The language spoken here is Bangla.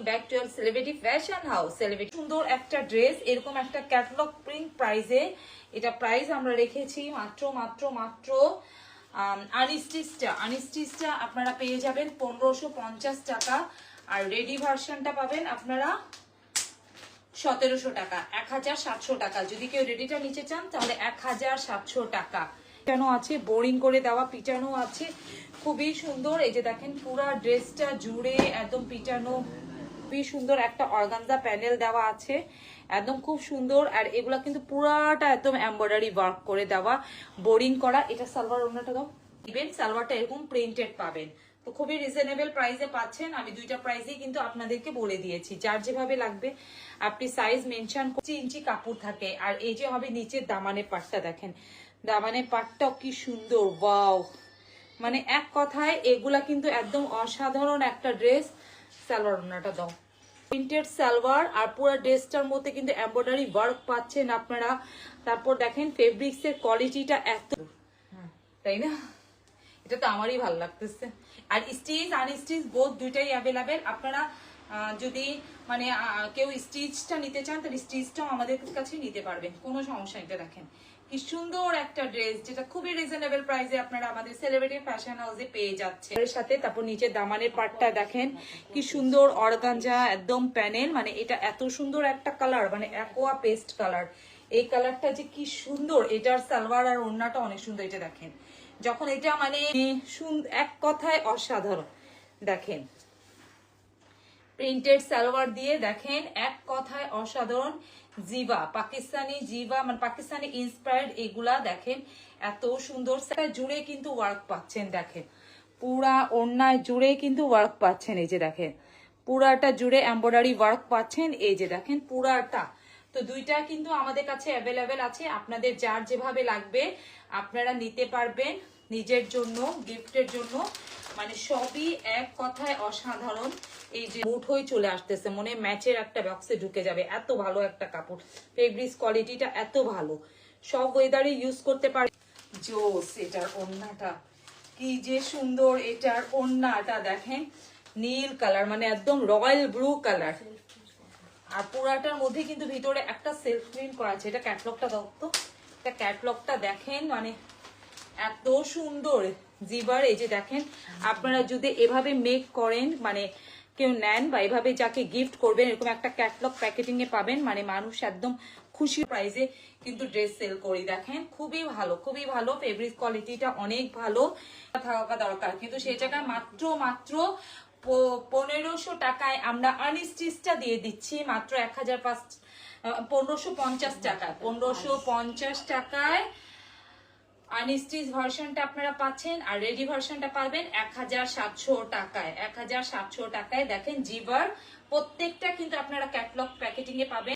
Back to celebrity fashion house. Celebrity সুন্দর একটা ড্রেস, এরকম একটা ক্যাটালগ প্রিন্ট প্রাইসে। এটা প্রাইস আমরা রেখেছি মাত্র মাত্র মাত্র আনস্টিচটা আপনারা পেয়ে যাবেন 1550 টাকা। আর রেডি ভার্সনটা পাবেন আপনারা 1700 টাকা, 1700 টাকা। যদি কেউ রেডিটা নিতে চান তাহলে 1700 টাকা। পিটানো আছে, বোরিং করে দেওয়া পিটানো আছে, খুবই সুন্দর। এই যে দেখেন পুরো ড্রেসটা জুড়ে একদম পিটানো, খুবই সুন্দর একটা অর্গানজা প্যানেল দেওয়া আছে, একদম খুব সুন্দর। আর এগুলা কিন্তু পুরাটা একদম এমব্রয়ডারি ওয়ার্ক করে দেওয়া, বোরিং করা। এটা সালোয়ার ওড়নাটা দাও, দিবেন সালোয়ারটা এরকম প্রিন্টেড পাবেন। তো খুবই রিজনেবল প্রাইসে পাচ্ছেন। আমি দুইটা প্রাইসেই কিন্তু আপনাদেরকে বলে দিয়েছি, যার যেভাবে লাগবে আপনি সাইজ মেনশন 25 ইঞ্চি কাপড় থাকে। আর এই যে হবে নিচের দামানের পাটটা, দেখেন দামানের পাটটাও কি সুন্দর, ওয়াও। মানে এক কথায় এগুলা কিন্তু একদম অসাধারণ একটা ড্রেস। সালোয়ার ওড়নাটা দাও, প্রিন্টেড সালোয়ার, আর পুরো ড্রেসটার মধ্যে কিন্তু এমব্রয়ডারি ওয়ার্ক পাচ্ছেন আপনারা। তারপর দেখেন ফেব্রিক্স এর কোয়ালিটিটা এত, তাই না? এটা তো আমারই ভালো লাগতেছে। আর স্টিচ আনস্টিচ বোথ দুইটাই অ্যাভেলেবেল। আপনারা যদি মানে কেউ স্টিচটা নিতে চান তাহলে স্টিচটাও আমাদের কাছে নিতে পারবেন, কোনো সমস্যা নেই। এটা দেখেন কি সুন্দর একটা ড্রেস, যেটা খুবই রিজনেবল প্রাইসে আপনারা আমাদের সেলিব্রিটি ফ্যাশন হাউসে পেয়ে যাচ্ছে। এর সাথে তারপর নিচের দামানের পাটটা দেখেন কি সুন্দর অর্গানজা একদম প্যানেল। মানে এটা এত সুন্দর একটা কালার, মানে অ্যাকোয়া পেস্ট কালার। এই কালারটা যে কি সুন্দর, এটার সালোয়ার আর ওড়নাটা অনেক সুন্দর। এটা দেখেন যখন এটা মানে এক কথায় অসাধারণ। দেখেন প্রিন্টেড সালোয়ার দিয়ে, দেখেন এক কথায় অসাধারণ। জিভা পাকিস্তানি, জিভা মানে পাকিস্তানি ইন্সপায়ার্ড এগুলা দেখেন এত সুন্দর জুড়ে কিন্তু ওয়ার্ক পাচ্ছেন। দেখেন পুরা ওড়নায় জুড়ে কিন্তু ওয়ার্ক পাচ্ছেন। এই যে দেখেন পুরাটা জুড়ে এমব্রয়ডারি ওয়ার্ক পাচ্ছেন। এই যে দেখেন পুরাটা। তো দুইটা কিন্তু আমাদের কাছে অ্যাভেলেবেল আছে, আপনাদের যার যেভাবে লাগবে আপনারা নিতে পারবেন নিজের জন্য, গিফটের জন্য। মানে সবই এক কথায় অসাধারণ। এই যে মুঠ হয়ে চলে আসতেছে, মনে ম্যাচের একটা বক্সে ঢুকে যাবে, এত ভালো একটা কাপড়। ফেব্রিক্স কোয়ালিটিটা এত ভালো, সব ওয়েদারে ইউজ করতে পারে। জোস, এটার ওড়নাটা কি যে সুন্দর। এটার ওড়নাটা দেখেন নীল কালার, মানে একদম রয়্যাল ব্লু কালার। আর পুরাটার মধ্যে কিন্তু ভিতরে একটা সেলফ প্রিন্ট করা আছে। এটা ক্যাটলগটা দাও তো, এটা ক্যাটলগটা দেখেন মানে এত সুন্দর জিবার। এই যে দেখেন আপনারা যদি এভাবে মেক করেন, মানে কেউ নেন বা এভাবে যাকে গিফট করবেন, এরকম একটা ক্যাটলগ প্যাকেটিং এ পাবেন। মানে মানুষ একদম খুশি প্রাইসে কিন্তু ড্রেস সেল করি। দেখেন খুবই ভালো, খুবই ভালো। ফেব্রিক কোয়ালিটিটা অনেক ভালো থাকা দরকার, কিন্তু সেই জায়গায় মাত্র মাত্র 1500 টাকায় আমরা আনস্টিচটা দিয়ে দিচ্ছি মাত্র 1550 টাকায়। 1550 টাকায় আনস্টিচ ভার্সনটা আপনারা পাচ্ছেন, আর রেডি ভার্সনটা পাবেন 1700 টাকায়। 1700 টাকায় দেখেন জিবার প্রত্যেকটা কিন্তু আপনারা ক্যাটলগ প্যাকেটিং এ পাবেন।